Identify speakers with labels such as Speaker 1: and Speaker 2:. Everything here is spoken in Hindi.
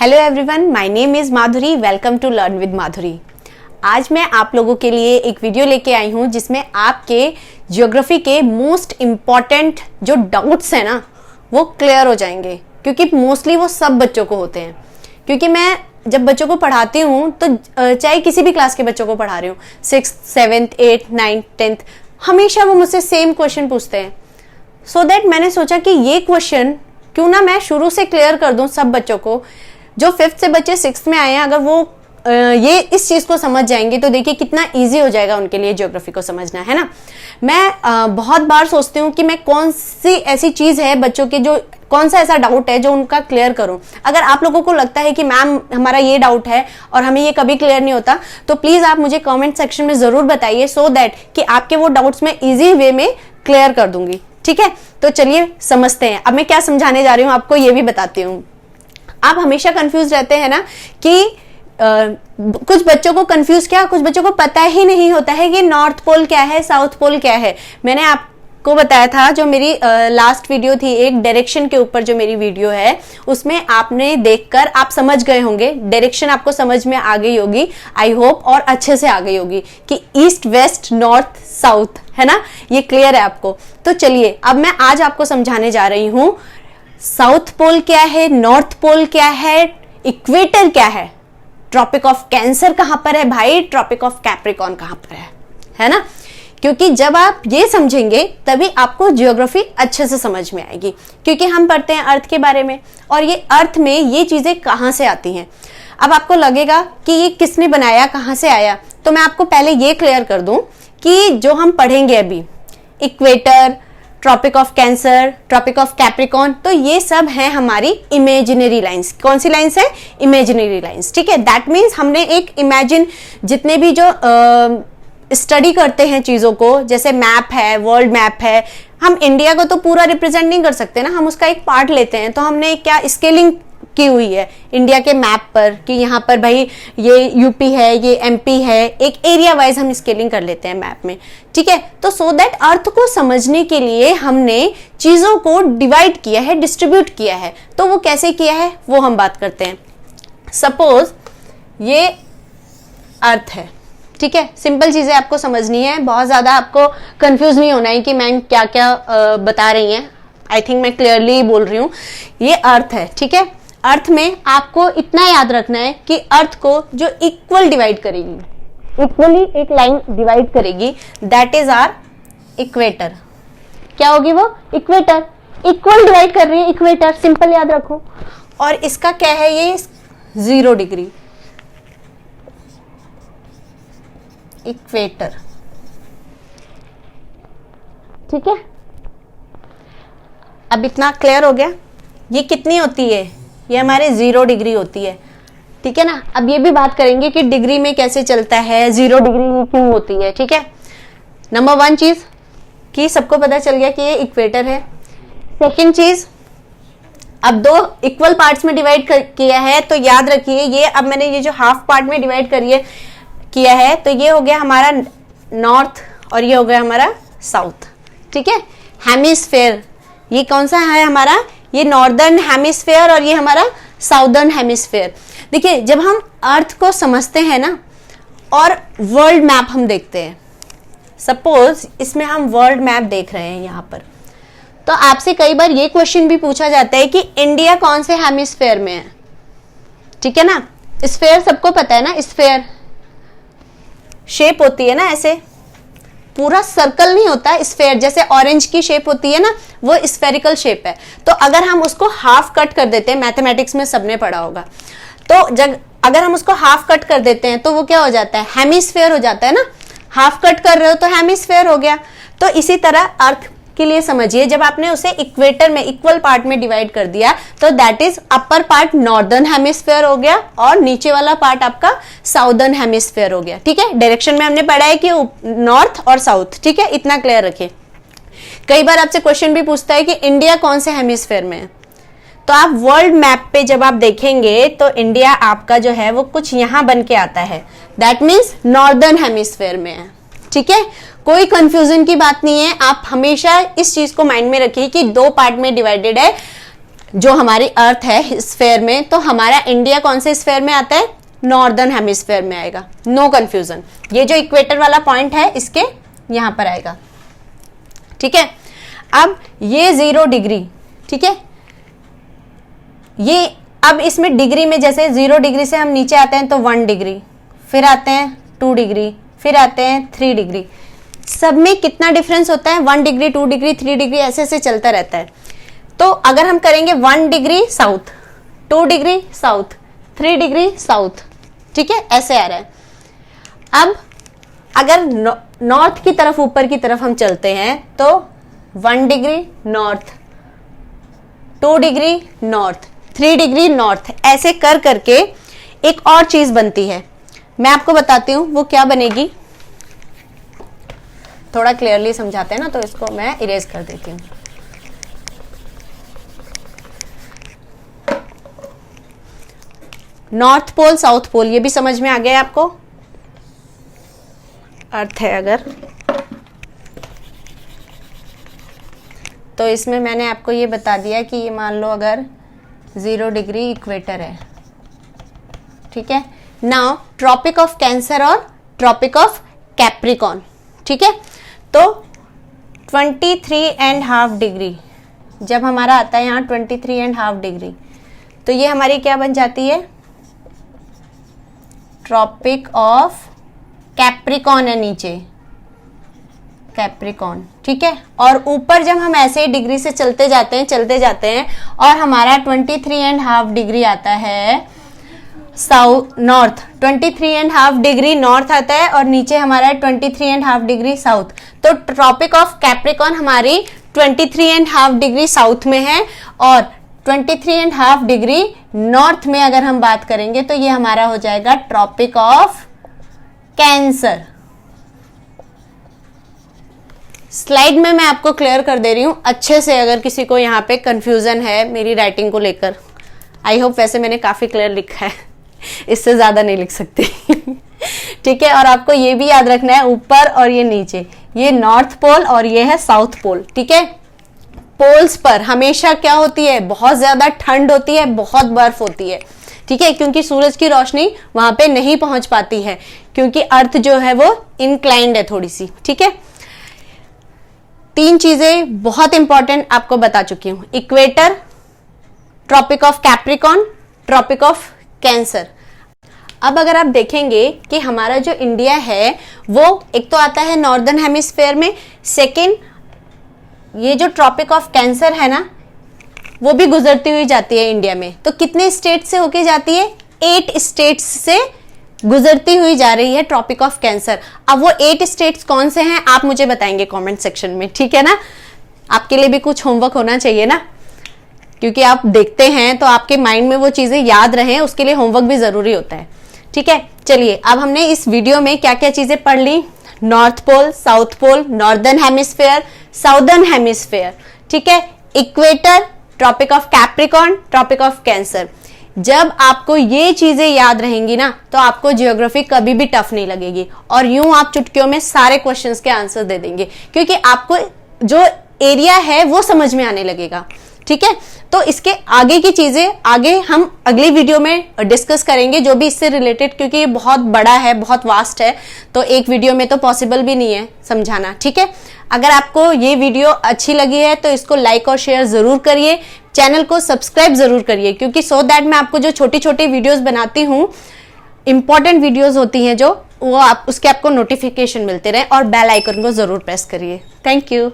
Speaker 1: Hello everyone, my name is Madhuri. Welcome to learn with Madhuri. आज मैं आप लोगों के लिए एक वीडियो लेके आई हूँ जिसमें आपके ज्योग्राफी के मोस्ट इम्पॉर्टेंट जो डाउट्स हैं ना वो क्लियर हो जाएंगे, क्योंकि मोस्टली वो सब बच्चों को होते हैं। क्योंकि मैं जब बच्चों को पढ़ाती हूँ तो चाहे किसी भी क्लास के बच्चों को पढ़ा रही हूँ, 6th, 7th, 8th, 9th, 10th, हमेशा वो मुझसे सेम क्वेश्चन पूछते हैं। सो दैट मैंने सोचा कि ये क्वेश्चन क्यों ना मैं शुरू से क्लियर कर दूं सब बच्चों को। जो 5th से बच्चे 6th में आए हैं, अगर वो ये इस चीज को समझ जाएंगे तो देखिए कितना इजी हो जाएगा उनके लिए ज्योग्राफी को समझना, है ना। मैं बहुत बार सोचती हूँ कि मैं कौन सी ऐसी चीज है बच्चों के, जो कौन सा ऐसा डाउट है जो उनका क्लियर करूं। अगर आप लोगों को लगता है कि मैम हमारा ये डाउट है और हमें ये कभी क्लियर नहीं होता, तो प्लीज आप मुझे कमेंट सेक्शन में जरूर बताइए, सो दैट कि आपके वो डाउट्स मैं इजी वे में क्लियर कर दूंगी। ठीक है, तो चलिए समझते हैं। अब मैं क्या समझाने जा रही हूँ आपको ये भी बताती हूँ। आप हमेशा कंफ्यूज रहते हैं ना कि कुछ बच्चों को कंफ्यूज, क्या कुछ बच्चों को पता ही नहीं होता है कि नॉर्थ पोल क्या है, साउथ पोल क्या है। मैंने आपको बताया था, जो मेरी लास्ट वीडियो थी एक डायरेक्शन के ऊपर, जो मेरी वीडियो है उसमें आपने देखकर आप समझ गए होंगे, डायरेक्शन आपको समझ में आ गई होगी आई होप, और अच्छे से आ गई होगी कि ईस्ट वेस्ट नॉर्थ साउथ, है ना, ये क्लियर है आपको। तो चलिए अब मैं आज आपको समझाने जा रही हूं साउथ पोल क्या है, नॉर्थ पोल क्या है, इक्वेटर क्या है, ट्रॉपिक ऑफ कैंसर कहां पर है भाई, ट्रॉपिक ऑफ कैप्रिकॉर्न कहां पर है ना। क्योंकि जब आप ये समझेंगे तभी आपको ज्योग्राफी अच्छे से समझ में आएगी। क्योंकि हम पढ़ते हैं अर्थ के बारे में, और ये अर्थ में ये चीजें कहां से आती हैं। अब आपको लगेगा कि ये किसने बनाया, कहां से आया, तो मैं आपको पहले ये क्लियर कर दूं कि जो हम पढ़ेंगे अभी, equator, tropic of cancer, tropic of capricorn, तो ये सब है हमारी इमेजिनरी लाइंस। कौन सी लाइंस है? Imaginary lines. ठीक है, दैट मीन्स हमने एक इमेजिन, जितने भी जो स्टडी करते हैं चीजों को, जैसे मैप है, वर्ल्ड मैप है, हम इंडिया को तो पूरा रिप्रेजेंट नहीं कर सकते ना, हम उसका एक पार्ट लेते हैं। तो हमने क्या स्केलिंग की हुई है इंडिया के मैप पर कि यहाँ पर भाई ये यूपी है, ये एमपी है, एक एरिया वाइज हम स्केलिंग कर लेते हैं मैप में। ठीक है, तो सो दैट अर्थ को समझने के लिए हमने चीजों को डिवाइड किया है, डिस्ट्रीब्यूट किया है। तो वो कैसे किया है वो हम बात करते हैं। सपोज ये अर्थ है, ठीक है, सिंपल चीजें आपको समझनी है, बहुत ज्यादा आपको कंफ्यूज नहीं होना है कि मैम क्या क्या बता रही हैं। आई थिंक मैं क्लियरली बोल रही हूँ। ये अर्थ है, ठीक है। अर्थ में आपको इतना याद रखना है कि अर्थ को जो इक्वल डिवाइड करेगी, इक्वली एक लाइन डिवाइड करेगी, दैट इज आर इक्वेटर। क्या होगी वो? इक्वेटर। इक्वल डिवाइड कर रही है इक्वेटर, सिंपल याद रखो। और इसका क्या है? ये 0 डिग्री इक्वेटर। ठीक है, अब इतना क्लियर हो गया। ये कितनी होती है? ये हमारे 0 डिग्री होती है। ठीक है ना। अब ये भी बात करेंगे कि डिग्री में कैसे चलता है, 0 डिग्री ही क्यों होती है। ठीक है, नंबर 1 चीज कि सबको पता चल गया कि ये इक्वेटर है। सेकंड चीज, अब 2 इक्वल पार्ट्स में डिवाइड किया है, तो याद रखिए ये, अब मैंने ये जो हाफ पार्ट में डिवाइड किया है, तो ये हो गया हमारा नॉर्थ और ये हो गया हमारा साउथ। ठीक है, हेमिस्फेयर, ये कौन सा है हमारा? ये नॉर्दर्न हेमिस्फेयर और ये हमारा साउदर्न हेमिस्फेयर। देखिए, जब हम अर्थ को समझते हैं ना और वर्ल्ड मैप हम देखते हैं, सपोज इसमें हम वर्ल्ड मैप देख रहे हैं यहाँ पर, तो आपसे कई बार ये क्वेश्चन भी पूछा जाता है कि इंडिया कौन से हेमिस्फेयर में है। ठीक है ना, स्फेयर सबको पता है ना, स्फेयर शेप होती है ना, ऐसे पूरा सर्कल नहीं होता स्फेयर, जैसे ऑरेंज की शेप होती है ना, वो स्फेरिकल शेप है। तो अगर हम उसको हाफ कट कर देते हैं, मैथमेटिक्स में सबने पढ़ा होगा, तो जब अगर हम उसको हाफ कट कर देते हैं तो वो क्या हो जाता है? हेमिस्फेयर हो जाता है ना। हाफ कट कर रहे हो तो हेमिस्फेयर हो गया। तो इसी तरह अर्थ के लिए समझिए, जब आपने उसे इक्वेटर में इक्वल पार्ट में डिवाइड कर दिया, तो that is upper part northern hemisphere हो गया और नीचे वाला पार्ट आपका साउदर्न हेमिस्फेयर हो गया। ठीक है, डायरेक्शन में हमने पढ़ा है कि नॉर्थ और साउथ। ठीक है, इतना क्लियर रखिए। कई बार आपसे क्वेश्चन भी पूछता है कि इंडिया कौन से हेमिस्फेयर में है, तो आप वर्ल्ड मैप पे जब आप देखेंगे तो इंडिया आपका जो है वो कुछ यहां बन के आता है, दैट मीन्स नॉर्दर्न हेमिस्फेयर में है। ठीक है, कोई कंफ्यूजन की बात नहीं है। आप हमेशा इस चीज को माइंड में रखिए कि 2 पार्ट में डिवाइडेड है, जो हमारी अर्थ है स्फेयर में, तो हमारा इंडिया कौन से स्फेयर में आता है? नॉर्दर्न हेमिस्फेयर में आएगा, नो कंफ्यूजन। ये जो इक्वेटर वाला पॉइंट है इसके यहां पर आएगा, ठीक है। अब ये 0 डिग्री, ठीक है, ये अब इसमें डिग्री में जैसे 0 डिग्री से हम नीचे आते हैं तो 1 डिग्री, फिर आते हैं 2 डिग्री, फिर आते हैं 3 डिग्री। सब में कितना डिफरेंस होता है? 1 डिग्री, 2 डिग्री, 3 डिग्री, ऐसे ऐसे चलता रहता है। तो अगर हम करेंगे 1 degree south, 2 degree south, 3 degree south, ठीक है, ऐसे आ रहा है। अब अगर नॉर्थ की तरफ, ऊपर की तरफ हम चलते हैं तो 1 degree north, 2 degree north, 3 degree north, ऐसे कर करके एक और चीज बनती है, मैं आपको बताती हूं वो क्या बनेगी। थोड़ा क्लियरली समझाते हैं ना, तो इसको मैं इरेज कर देती हूं। नॉर्थ पोल, साउथ पोल, ये भी समझ में आ गया आपको? अर्थ है अगर, तो इसमें मैंने आपको ये बता दिया कि ये मान लो अगर 0 डिग्री इक्वेटर है, ठीक है। नाउ ट्रॉपिक ऑफ कैंसर और ट्रॉपिक ऑफ कैप्रिकॉन, ठीक है। तो 23.5 डिग्री जब हमारा आता है यहाँ 23.5 डिग्री, तो ये हमारी क्या बन जाती है? ट्रॉपिक ऑफ कैप्रिकॉन है नीचे, कैप्रिकॉन, ठीक है। और ऊपर जब हम ऐसे डिग्री से चलते जाते हैं और हमारा 23.5 डिग्री आता है साउथ, नॉर्थ, 23.5 डिग्री नॉर्थ आता है और नीचे हमारा 23.5 डिग्री साउथ। तो ट्रॉपिक ऑफ कैप्रिकॉन हमारी 23.5 डिग्री साउथ में है और 23.5 डिग्री नॉर्थ में अगर हम बात करेंगे तो ये हमारा हो जाएगा ट्रॉपिक ऑफ कैंसर। स्लाइड में मैं आपको क्लियर कर दे रही हूं अच्छे से, अगर किसी को यहाँ पे कंफ्यूजन है मेरी राइटिंग को लेकर। आई होप, वैसे मैंने काफी क्लियर लिखा है, इससे ज्यादा नहीं लिख सकती ठीक है। और आपको ये भी याद रखना है ऊपर और ये नीचे, ये नॉर्थ पोल और ये है साउथ पोल, ठीक है। पोल्स पर हमेशा क्या होती है? बहुत ज्यादा ठंड होती है, बहुत बर्फ होती है, ठीक है, क्योंकि सूरज की रोशनी वहां पे नहीं पहुंच पाती है, क्योंकि अर्थ जो है वो इंक्लाइंड है थोड़ी सी, ठीक है। 3 चीजें बहुत इंपॉर्टेंट आपको बता चुकी हूं, equator, tropic of Capricorn, tropic of cancer. अब अगर आप देखेंगे कि हमारा जो इंडिया है वो एक तो आता है नॉर्दर्न हेमिस्फेयर में, सेकंड ये जो ट्रॉपिक ऑफ कैंसर है ना वो भी गुजरती हुई जाती है इंडिया में। तो कितने स्टेट से होके जाती है? 8 स्टेट्स से गुजरती हुई जा रही है ट्रॉपिक ऑफ कैंसर। अब वो 8 स्टेट्स कौन से हैं आप मुझे बताएंगे कमेंट सेक्शन में, ठीक है ना। आपके लिए भी कुछ होमवर्क होना चाहिए ना, क्योंकि आप देखते हैं तो आपके माइंड में वो चीजें याद रहें, उसके लिए होमवर्क भी जरूरी होता है, ठीक है। चलिए, अब हमने इस वीडियो में क्या क्या चीजें पढ़ ली? North Pole, South Pole, northern hemisphere, southern hemisphere, ठीक है, equator, tropic of Capricorn, tropic of Cancer. जब आपको ये चीजें याद रहेंगी ना तो आपको ज्योग्राफी कभी भी टफ नहीं लगेगी और यूं आप चुटकियों में सारे क्वेश्चंस के आंसर दे देंगे, क्योंकि आपको जो एरिया है वो समझ में आने लगेगा, ठीक है। तो इसके आगे की चीजें आगे हम अगली वीडियो में डिस्कस करेंगे, जो भी इससे रिलेटेड, क्योंकि ये बहुत बड़ा है, बहुत वास्ट है, तो एक वीडियो में तो पॉसिबल भी नहीं है समझाना, ठीक है। अगर आपको ये वीडियो अच्छी लगी है तो इसको लाइक और शेयर जरूर करिए, चैनल को सब्सक्राइब जरूर करिए, क्योंकि सो दैट मैं आपको जो छोटी छोटी वीडियोस बनाती हूँ, इंपॉर्टेंट वीडियोस होती हैं जो, वो आप उसके आपको नोटिफिकेशन मिलते रहे, और बेल आइकन को जरूर प्रेस करिए। Thank you.